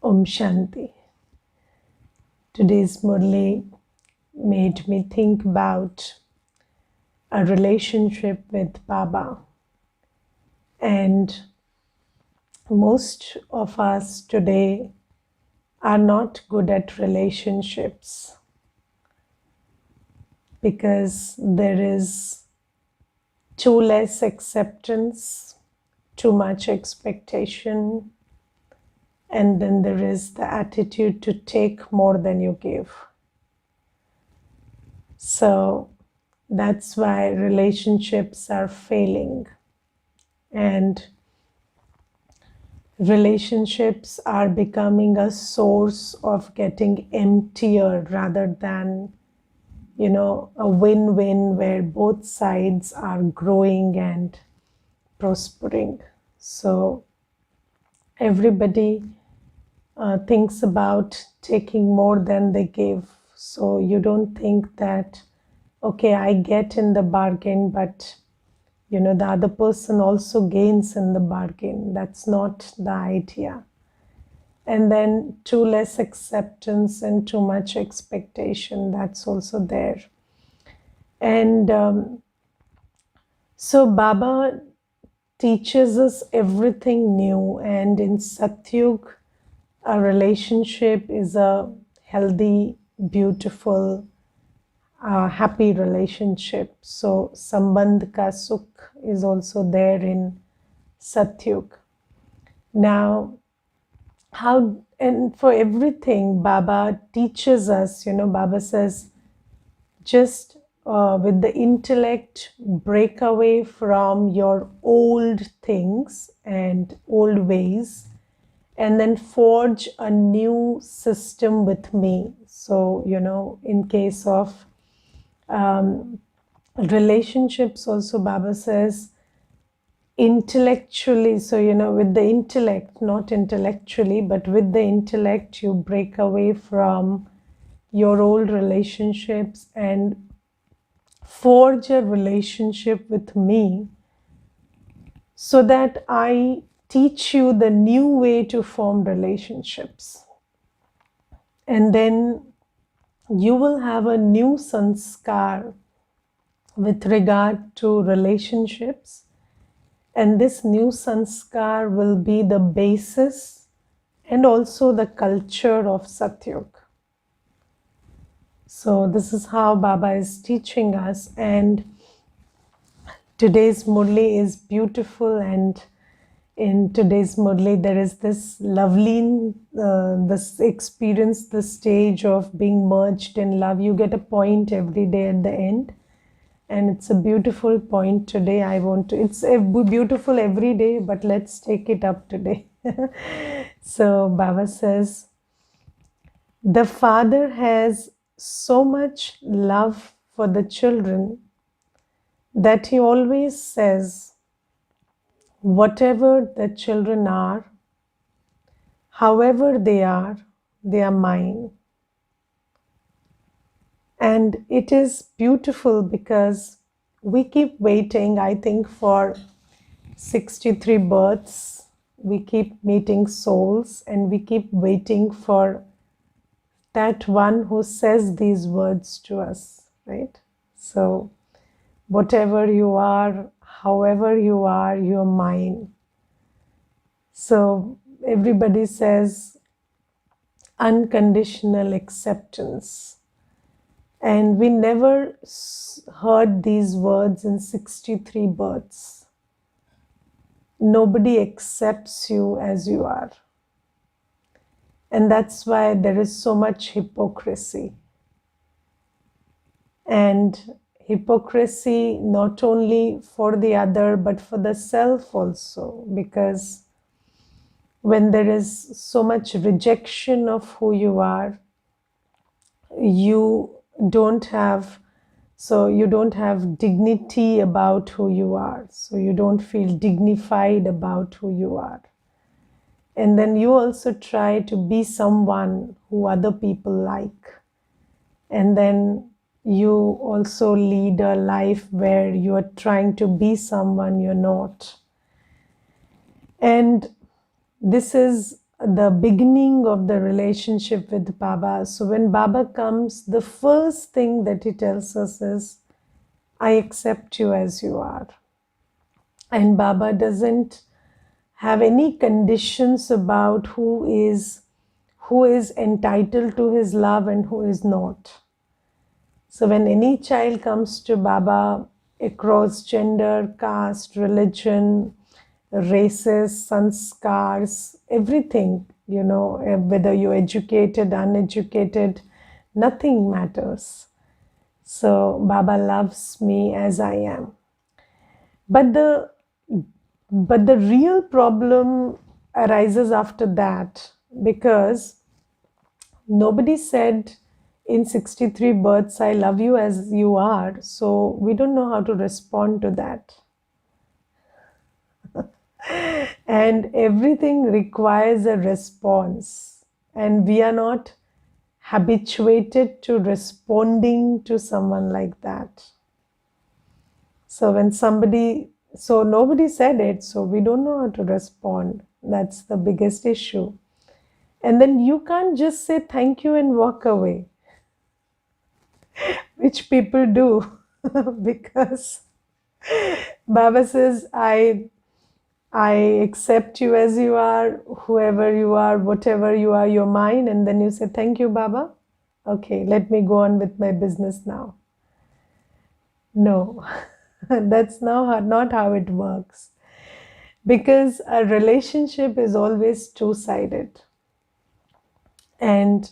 Om Shanti. Today's Murli made me think about a relationship with Baba. And most of us today are not good at relationships because there is too less acceptance, too much expectation, and then there is the attitude to take more than you give. So that's why relationships are failing, and relationships are becoming a source of getting emptier rather than, a win-win where both sides are growing and prospering. So everybody thinks about taking more than they give. So you don't think that, okay, I get in the bargain, but the other person also gains in the bargain. That's not the idea. And then too less acceptance and too much expectation, that's also there. And so Baba teaches us everything new, and in Satyug, a relationship is a healthy, beautiful, happy relationship. So Sambandh ka Sukh is also there in Satyug. Now, how, and for everything, Baba teaches us, Baba says, just with the intellect, break away from your old things and old ways, and then forge a new system with me. So, in case of relationships also, Baba says, intellectually, so, with the intellect, not intellectually, but with the intellect, you break away from your old relationships and forge a relationship with me so that I teach you the new way to form relationships. And then you will have a new sanskar with regard to relationships. And this new sanskar will be the basis and also the culture of Satyug. So this is how Baba is teaching us. And today's Murli is beautiful, and in today's Murli there is this lovely, this experience, the stage of being merged in love. You get a point every day at the end, and it's a beautiful point today. It's beautiful every day, but let's take it up today. So Baba says, the father has so much love for the children that he always says, whatever the children are, however they are mine. And it is beautiful because we keep waiting, I think, for 63 births. We keep meeting souls, and we keep waiting for that one who says these words to us, right? So whatever you are, however you are, you're mine. So everybody says unconditional acceptance. And we never heard these words in 63 births. Nobody accepts you as you are. And that's why there is so much hypocrisy. And hypocrisy not only for the other, but for the self also. Because when there is so much rejection of who you are, you don't have dignity about who you are. So you don't feel dignified about who you are. And then you also try to be someone who other people like. And then you also lead a life where you are trying to be someone you're not. And this is the beginning of the relationship with Baba. So when Baba comes, the first thing that he tells us is, I accept you as you are. And Baba doesn't have any conditions about who is entitled to his love and who is not. So when any child comes to Baba across gender, caste, religion, races, sanskars, everything, whether you're educated, uneducated, nothing matters. So Baba loves me as I am. But the real problem arises after that, because nobody said in 63 births, I love you as you are. So we don't know how to respond to that. And everything requires a response. And we are not habituated to responding to someone like that. So nobody said it, so we don't know how to respond. That's the biggest issue. And then you can't just say thank you and walk away, which people do, because Baba says, I accept you as you are, whoever you are, whatever you are, you're mine. And then you say, thank you, Baba. Okay, let me go on with my business now. No, that's not how it works. Because a relationship is always two-sided. And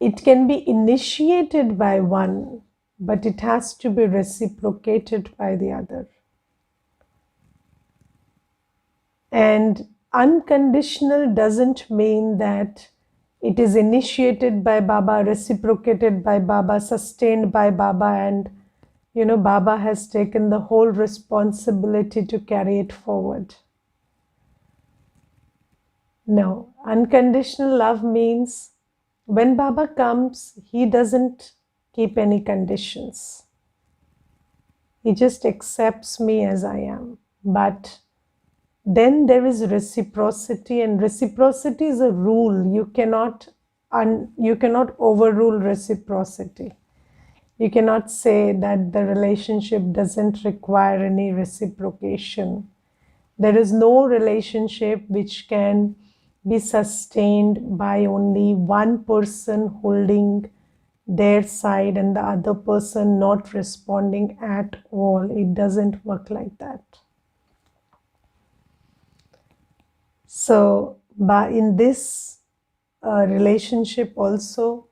it can be initiated by one, but it has to be reciprocated by the other. And unconditional doesn't mean that it is initiated by Baba, reciprocated by Baba, sustained by Baba, and Baba has taken the whole responsibility to carry it forward. No, unconditional love means when Baba comes, he doesn't keep any conditions. He just accepts me as I am. But then there is reciprocity, and reciprocity is a rule. You cannot overrule reciprocity. You cannot say that the relationship doesn't require any reciprocation. There is no relationship which can be sustained by only one person holding their side and the other person not responding at all. It doesn't work like that. So, in this relationship also,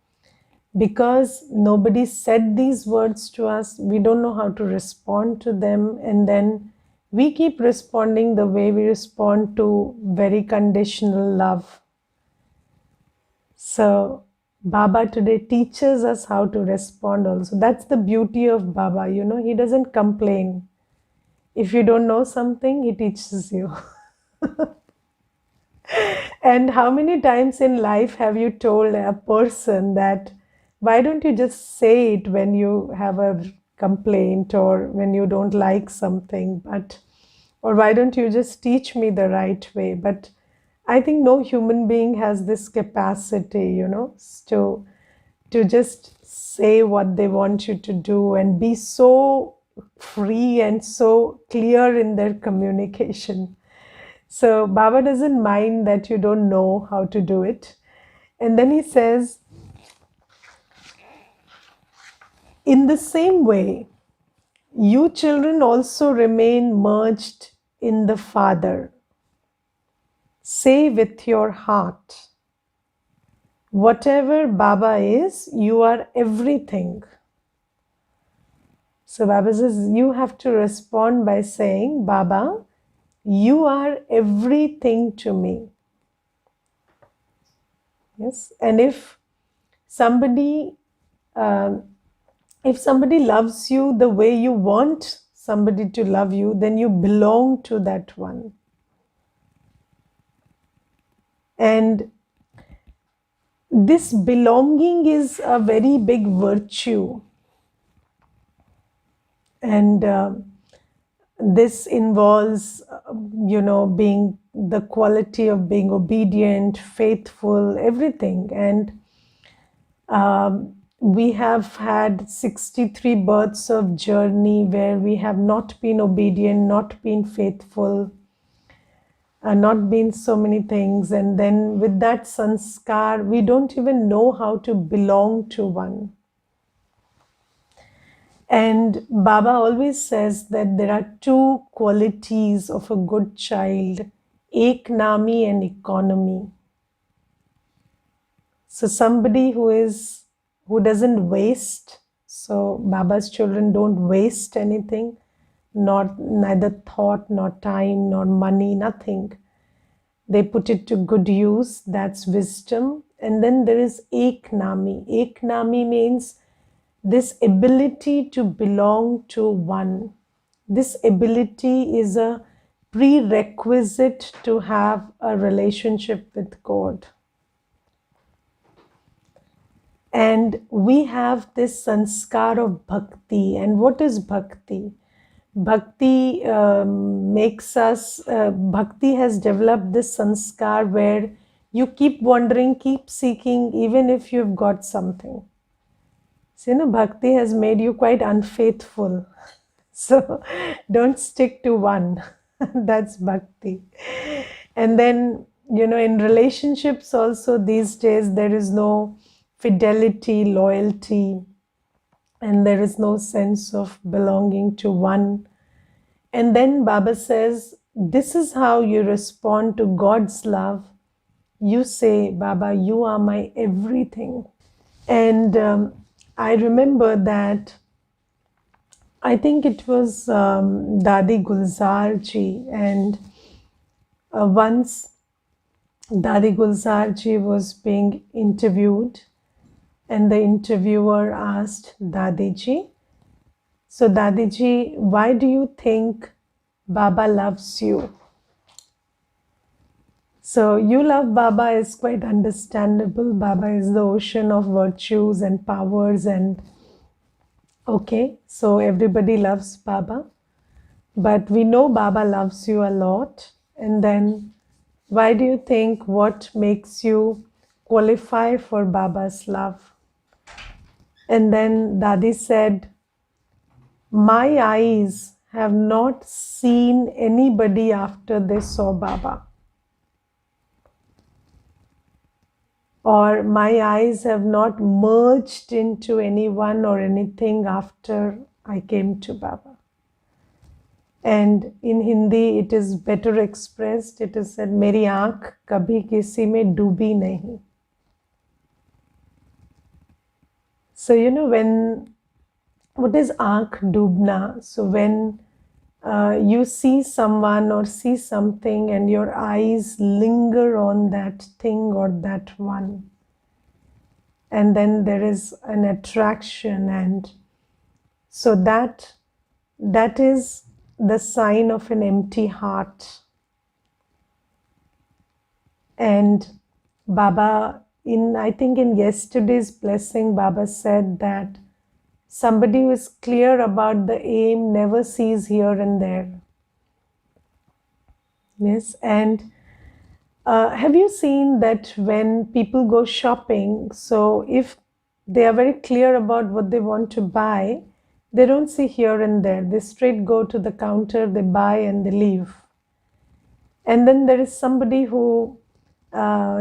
because nobody said these words to us, we don't know how to respond to them, and then we keep responding the way we respond to very conditional love. So Baba today teaches us how to respond also. That's the beauty of Baba, he doesn't complain. If you don't know something, he teaches you. And how many times in life have you told a person that, why don't you just say it when you have a complaint or when you don't like something, or why don't you just teach me the right way? But I think no human being has this capacity, to just say what they want you to do and be so free and so clear in their communication. So Baba doesn't mind that you don't know how to do it. And then he says, in the same way, you children also remain merged in the Father. Say with your heart, whatever Baba is, you are everything. So Baba says, you have to respond by saying, Baba, you are everything to me. Yes, and if somebody loves you the way you want somebody to love you, then you belong to that one. And this belonging is a very big virtue. And this involves being the quality of being obedient, faithful, everything. And we have had 63 births of journey where we have not been obedient, not been faithful, not been so many things. And then with that sanskar, we don't even know how to belong to one. And Baba always says that there are two qualities of a good child, eknami and economy. So somebody who doesn't waste. So Baba's children don't waste anything, not neither thought, nor time, nor money, nothing. They put it to good use. That's wisdom. And then there is eknami. Eknami means this ability to belong to one. This ability is a prerequisite to have a relationship with God. And we have this sanskar of bhakti. And what is bhakti? Bhakti bhakti has developed this sanskar where you keep wondering, keep seeking, even if you've got something. So, bhakti has made you quite unfaithful. So, don't stick to one. That's bhakti. And then, in relationships also these days, there is no fidelity, loyalty, and there is no sense of belonging to one. And then Baba says, this is how you respond to God's love. You say, Baba, you are my everything. And I remember that I think it was Dadi Gulzar ji, and once Dadi Gulzar ji was being interviewed, and the interviewer asked Dadi ji, so Dadi ji, why do you think Baba loves you? So you love Baba is quite understandable. Baba is the ocean of virtues and powers, and okay, so everybody loves Baba. But we know Baba loves you a lot. And then why do you think what makes you qualify for Baba's love? And then Dadi said, my eyes have not seen anybody after they saw Baba. Or my eyes have not merged into anyone or anything after I came to Baba. And in Hindi, it is better expressed. It is said, "Meri aankh kabhi kisi mein doobi nahi." So, what is aankh doobna? So, when you see someone or see something and your eyes linger on that thing or that one, and then there is an attraction, and so that is the sign of an empty heart. And Baba, I think in yesterday's blessing, Baba said that somebody who is clear about the aim never sees here and there. Yes, and have you seen that when people go shopping, so if they are very clear about what they want to buy, they don't see here and there. They straight go to the counter, they buy and they leave. And then there is somebody who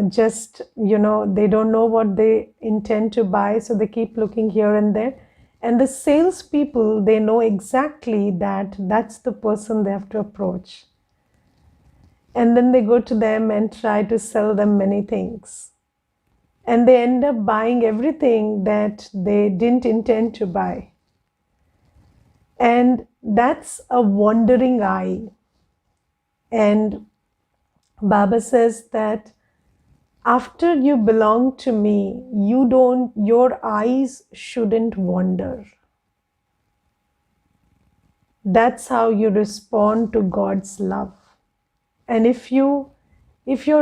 just, they don't know what they intend to buy, so they keep looking here and there. And the salespeople, they know exactly that that's the person they have to approach. And then they go to them and try to sell them many things. And they end up buying everything that they didn't intend to buy. And that's a wandering eye. And Baba says that after you belong to me, your eyes shouldn't wander. That's how you respond to God's love. And if your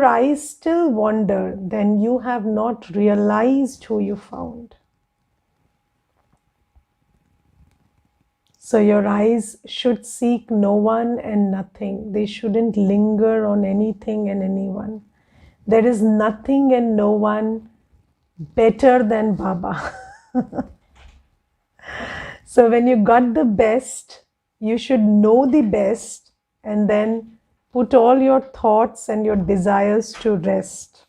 eyes still wander, then you have not realized who you found. So your eyes should seek no one and nothing. They shouldn't linger on anything and anyone. There is nothing and no one better than Baba. So when you got the best, you should know the best and then put all your thoughts and your desires to rest.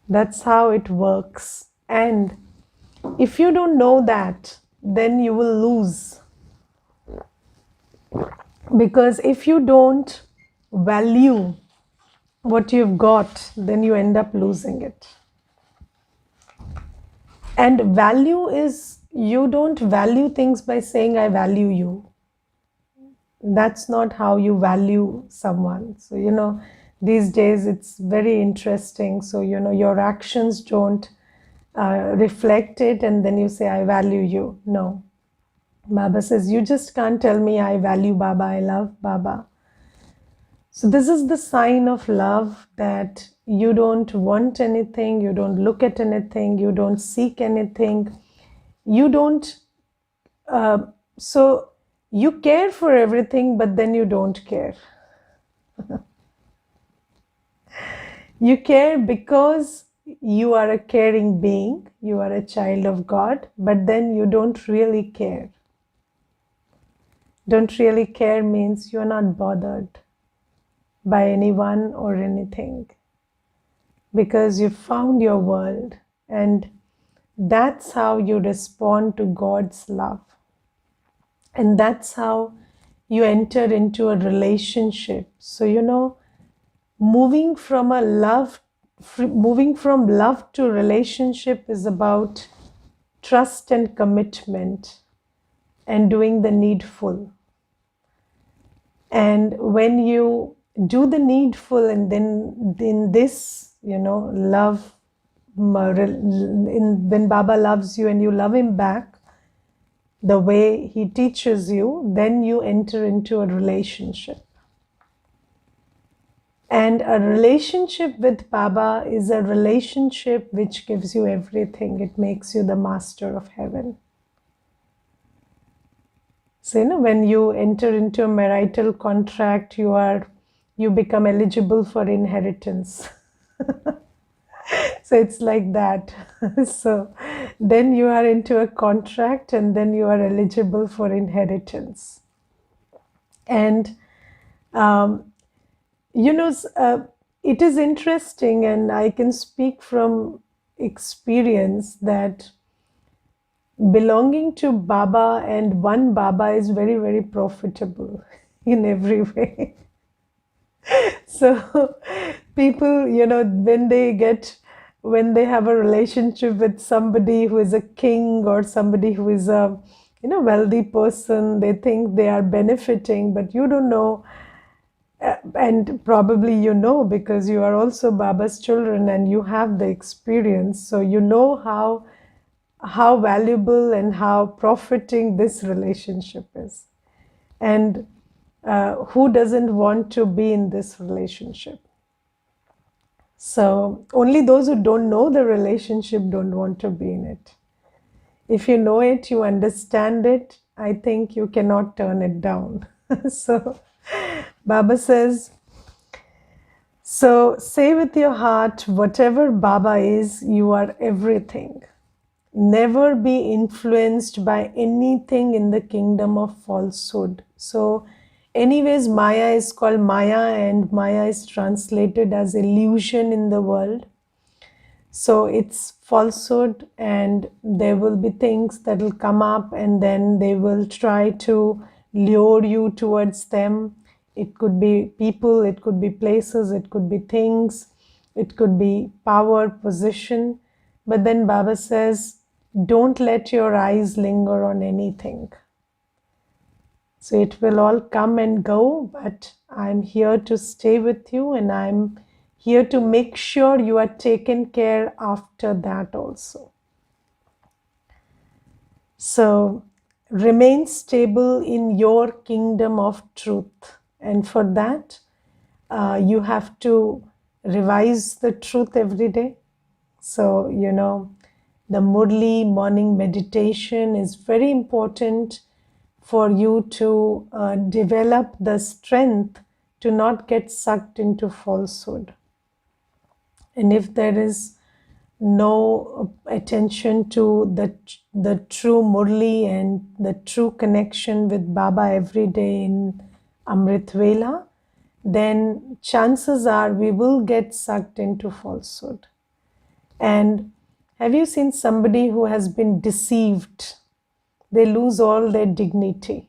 That's how it works. And if you don't know that, then you will lose. Because if you don't value what you've got, then you end up losing it. And value is, you don't value things by saying, I value you. That's not how you value someone. So, these days it's very interesting. So, your actions don't reflect it, and then you say, I value you. No. Baba says, you just can't tell me I value Baba, I love Baba. So this is the sign of love, that you don't want anything, you don't look at anything, you don't seek anything, you don't, so you care for everything, but then you don't care. You care because you are a caring being, you are a child of God, but then you don't really care. Don't really care means you're not bothered by anyone or anything, because you found your world, and that's how you respond to God's love. And that's how you enter into a relationship. So, moving from love to relationship is about trust and commitment and doing the needful. And when you do the needful, and then in this, love, when Baba loves you and you love him back the way he teaches you, then you enter into a relationship. And a relationship with Baba is a relationship which gives you everything. It makes you the master of heaven. So, when you enter into a marital contract, you become eligible for inheritance. So it's like that. So then you are into a contract, and then you are eligible for inheritance. And it is interesting, and I can speak from experience, that belonging to Baba and one Baba is very, very profitable in every way. So people, when they have a relationship with somebody who is a king or somebody who is a, wealthy person, they think they are benefiting, but you don't know. And probably because you are also Baba's children and you have the experience, so you know how valuable and how profiting this relationship is. And who doesn't want to be in this relationship? So only those who don't know the relationship don't want to be in it. If you know it, you understand it, I think you cannot turn it down. So Baba says, so say with your heart, whatever Baba is, you are everything. Never be influenced by anything in the kingdom of falsehood. So anyways, Maya is called Maya, and Maya is translated as illusion in the world. So it's falsehood, and there will be things that will come up, and then they will try to lure you towards them. It could be people, it could be places, it could be things, it could be power, position. But then Baba says, don't let your eyes linger on anything. So it will all come and go, but I'm here to stay with you, and I'm here to make sure you are taken care after that also. So remain stable in your kingdom of truth. And for that, you have to revise the truth every day. So, The Murli morning meditation is very important for you to develop the strength to not get sucked into falsehood. And if there is no attention to the true Murli and the true connection with Baba every day in Amrit Vela, then chances are we will get sucked into falsehood. And have you seen somebody who has been deceived? They lose all their dignity.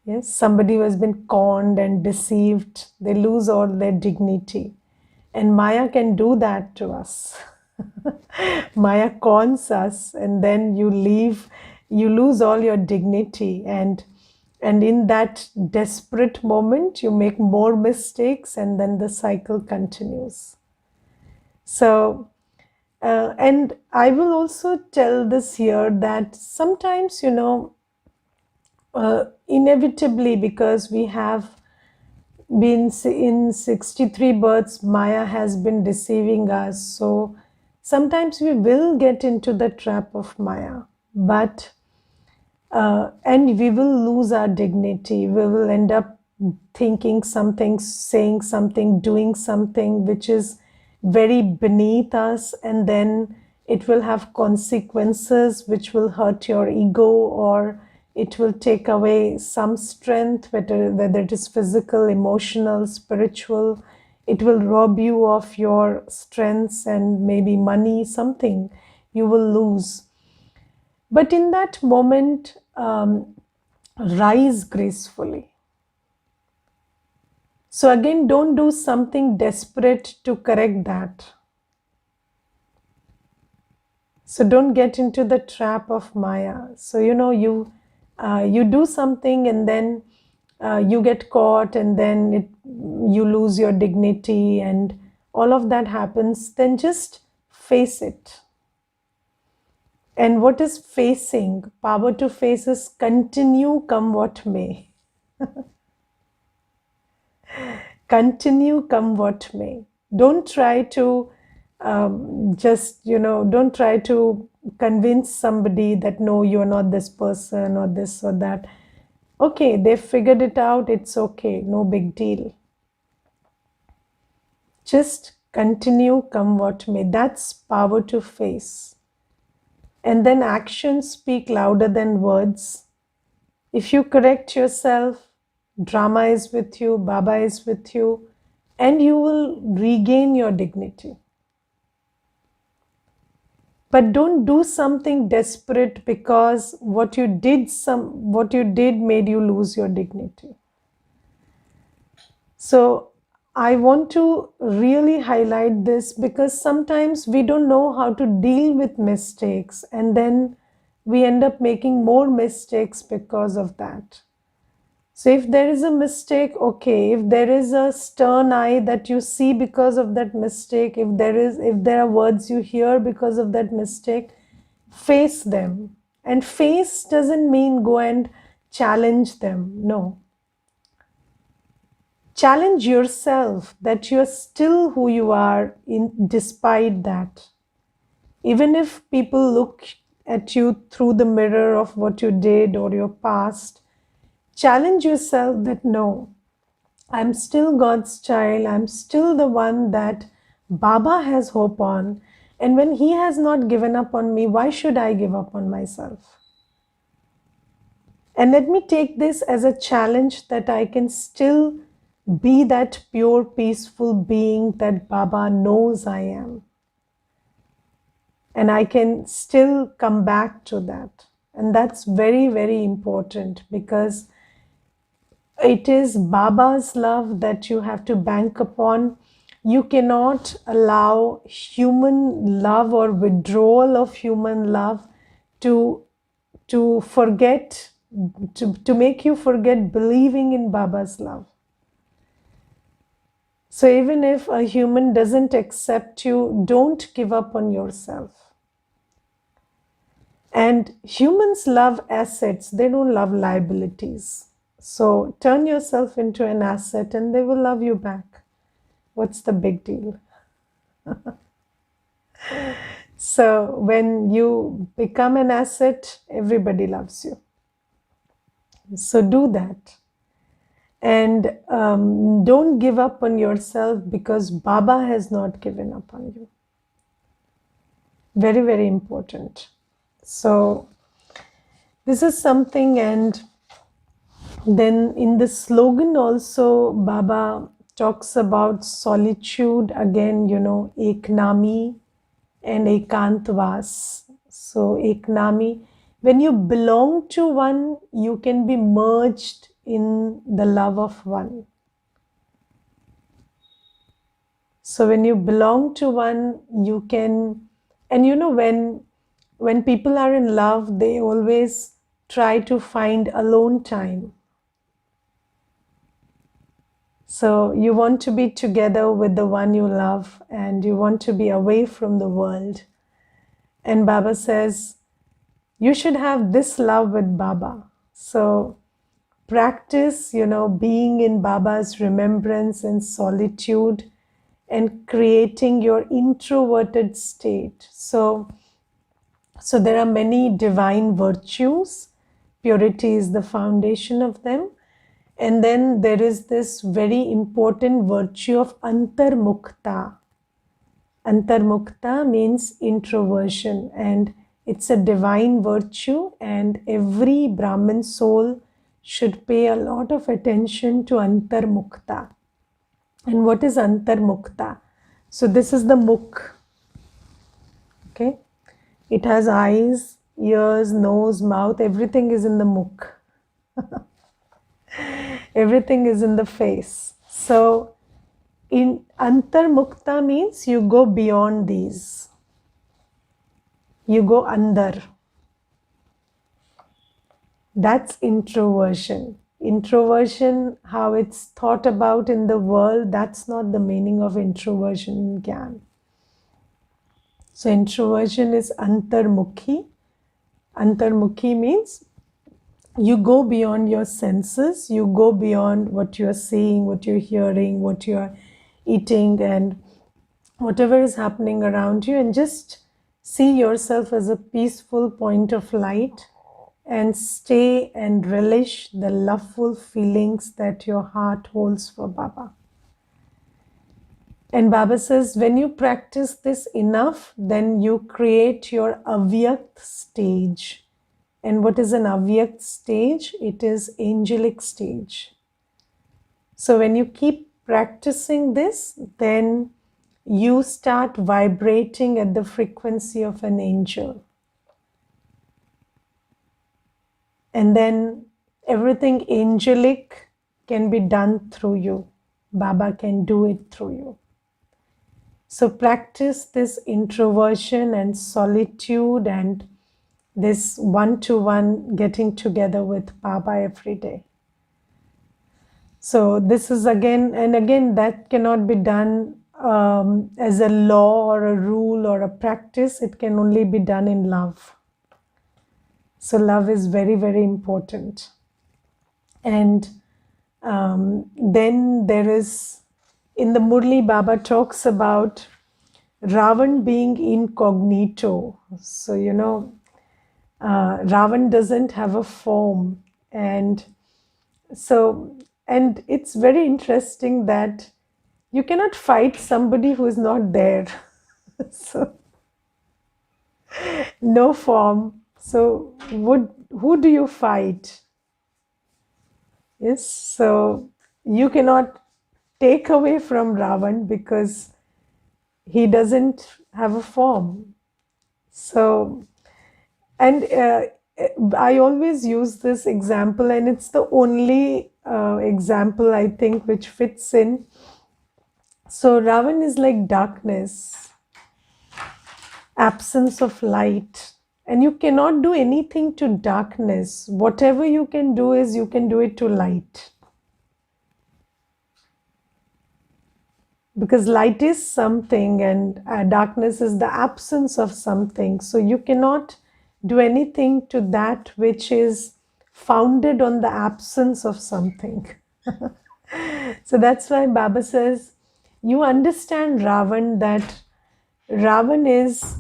Yes, somebody who has been conned and deceived, they lose all their dignity. And Maya can do that to us. Maya cons us, and then you lose all your dignity. And in that desperate moment, you make more mistakes, and then the cycle continues. So, and I will also tell this here that sometimes, inevitably, because we have been in 63 births, Maya has been deceiving us. So sometimes we will get into the trap of Maya, but and we will lose our dignity. We will end up thinking something, saying something, doing something which is very beneath us, and then it will have consequences which will hurt your ego, or it will take away some strength, whether it is physical, emotional, spiritual. It will rob you of your strengths and maybe money, something you will lose. But in that moment, rise gracefully. So again, don't do something desperate to correct that. So don't get into the trap of Maya. So you do something, and then you get caught, and then you lose your dignity, and all of that happens. Then just face it. And what is facing? Power to face is continue come what may. Continue come what may. Don't try to don't try to convince somebody that no, you're not this person or this or that. Okay, they figured it out. It's okay. No big deal. Just continue come what may. That's power to face. And then actions speak louder than words. If you correct yourself, drama is with you, Baba is with you, and you will regain your dignity. But don't do something desperate because what you did made you lose your dignity. So I want to really highlight this because sometimes we don't know how to deal with mistakes, and then we end up making more mistakes because of that. So if there is a mistake, okay, if there is a stern eye that you see because of that mistake, if there are words you hear because of that mistake, face them. And face doesn't mean go and challenge them. No. Challenge yourself that you're still who you are despite that. Even if people look at you through the mirror of what you did or your past, challenge yourself that no, I'm still God's child. I'm still the one that Baba has hope on. And when He has not given up on me, why should I give up on myself? And let me take this as a challenge that I can still be that pure, peaceful being that Baba knows I am. And I can still come back to that. And that's very, very important because it is Baba's love that you have to bank upon. You cannot allow human love or withdrawal of human love to forget, to make you forget believing in Baba's love. So even if a human doesn't accept you, don't give up on yourself. And humans love assets, they don't love liabilities. So turn yourself into an asset and they will love you back. What's the big deal? So when you become an asset, everybody loves you. So do that. And don't give up on yourself, because Baba has not given up on you. Very, very important. So this is something. And then in the slogan also, Baba talks about solitude again, eknami and ekantvas. So eknami, when you belong to one, you can be merged in the love of one. So when you belong to one, you can, and when people are in love, they always try to find alone time. So you want to be together with the one you love, and you want to be away from the world. And Baba says, you should have this love with Baba. So practice, being in Baba's remembrance and solitude, and creating your introverted state. So there are many divine virtues. Purity is the foundation of them. And then there is this very important virtue of antarmukta. Antarmukta means introversion, and it's a divine virtue, and every Brahmin soul should pay a lot of attention to antarmukta. And what is antarmukta? So this is the mukh. Okay, it has eyes, ears, nose, mouth. Everything is in the mukh. Everything is in the face. So in antarmukta means you go beyond these. You go andar. That's introversion. Introversion, how it's thought about in the world, that's not the meaning of introversion in Gyan. So introversion is antarmukhi. Antarmukhi means you go beyond your senses, you go beyond what you're seeing, what you're hearing, what you're eating, and whatever is happening around you, and just see yourself as a peaceful point of light, and stay and relish the loveful feelings that your heart holds for Baba. And Baba says, when you practice this enough, then you create your avyakt stage. And what is an avyakt stage? It is angelic stage. So when you keep practicing this, then you start vibrating at the frequency of an angel. And then everything angelic can be done through you. Baba can do it through you. So practice this introversion and solitude and this one-to-one getting together with Baba every day. So this is again, that cannot be done as a law or a rule or a practice. It can only be done in love. So love is very, very important. And then there is, in the Murli, Baba talks about Ravan being incognito. So, Ravan doesn't have a form. And it's very interesting that you cannot fight somebody who is not there. So, no form. So, who do you fight? Yes, so you cannot take away from Ravan because he doesn't have a form. So, and I always use this example, and it's the only example I think which fits in. So Ravan is like darkness, absence of light, and you cannot do anything to darkness. Whatever you can do is you can do it to light. Because light is something, and darkness is the absence of something. So you cannot do anything to that which is founded on the absence of something. So that's why Baba says, you understand Ravan, that Ravan is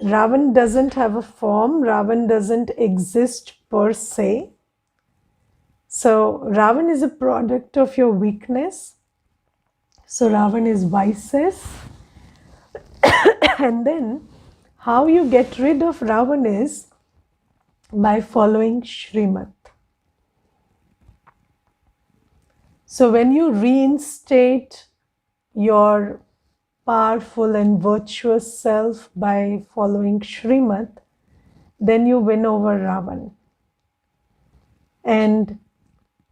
Ravan doesn't have a form, Ravan doesn't exist per se. So Ravan is a product of your weakness. So Ravan is vices. And then how you get rid of Ravan is by following Srimad. So when you reinstate your powerful and virtuous self by following Srimad, then you win over Ravan. And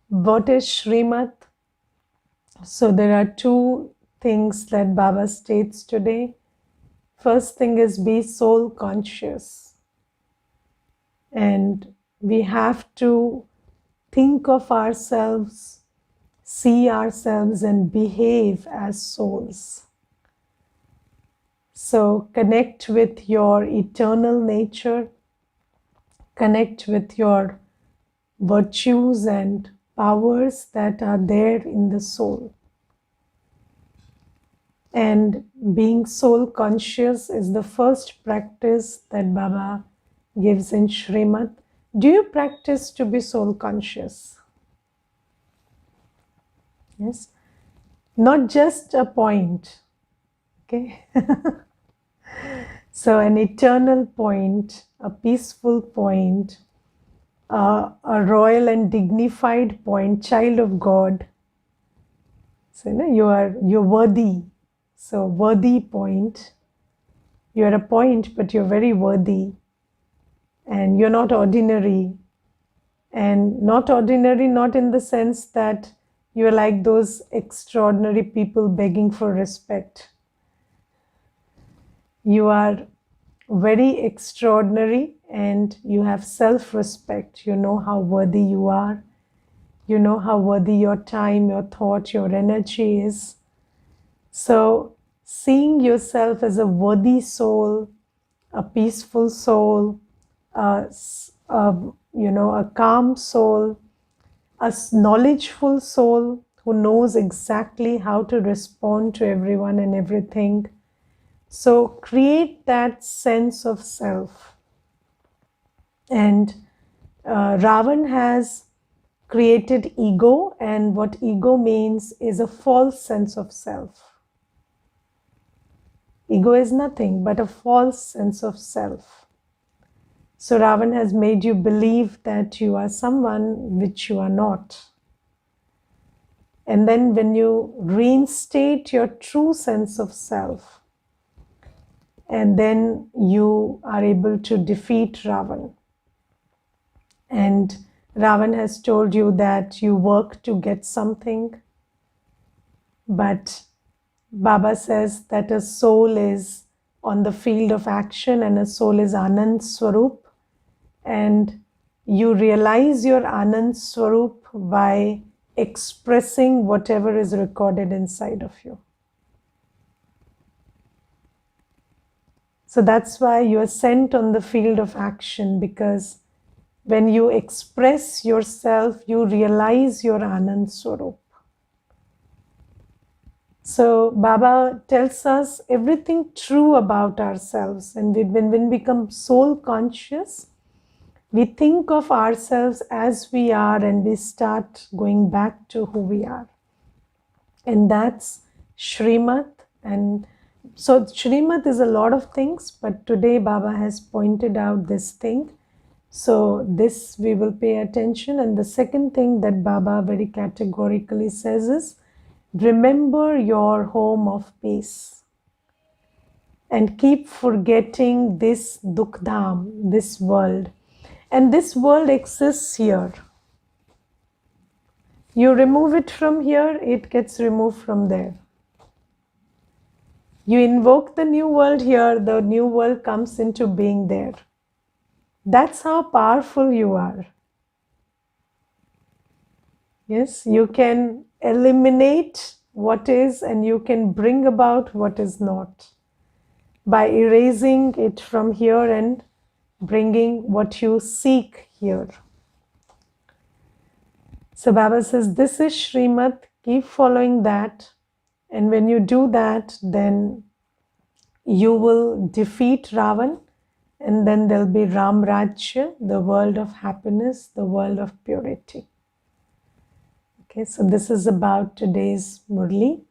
what is Srimad? So there are two things that Baba states today. First thing is be soul conscious. And we have to think of ourselves, see ourselves, and behave as souls. So connect with your eternal nature, connect with your virtues and powers that are there in the soul. And being soul conscious is the first practice that Baba gives in Srimad. Do you practice to be soul conscious? Yes. Not just a point. Okay. So an eternal point, a peaceful point, a royal and dignified point, child of God. So you're worthy. So worthy point. You're a point, but you're very worthy. And you're not ordinary. And not ordinary, not in the sense that you're like those extraordinary people begging for respect. You are very extraordinary and you have self-respect. You know how worthy you are. You know how worthy your time, your thought, your energy is. So seeing yourself as a worthy soul, a peaceful soul, a calm soul, a knowledgeful soul who knows exactly how to respond to everyone and everything. So create that sense of self. And Ravan has created ego, and what ego means is a false sense of self. Ego is nothing but a false sense of self. So Ravan has made you believe that you are someone which you are not. And then when you reinstate your true sense of self, and then you are able to defeat Ravan. And Ravan has told you that you work to get something, but Baba says that a soul is on the field of action and a soul is Anand Swarup, and you realize your Anand Swarup by expressing whatever is recorded inside of you. So that's why you are sent on the field of action, because when you express yourself, you realize your Anand Swarup. So Baba tells us everything true about ourselves. And when we become soul conscious, we think of ourselves as we are and we start going back to who we are. And that's Srimad. And so Srimad is a lot of things, but today Baba has pointed out this thing. So this we will pay attention. And the second thing that Baba very categorically says is, remember your home of peace and keep forgetting this Dukhdam, this world. And this world exists here. You remove it from here, it gets removed from there. You invoke the new world here, the new world comes into being there. That's how powerful you are. Yes, you can eliminate what is and you can bring about what is not by erasing it from here and bringing what you seek here. So Baba says, this is Srimad, keep following that. And when you do that, then you will defeat Ravan. And then there'll be Ram Rajya, the world of happiness, the world of purity. Okay, so this is about today's Murli.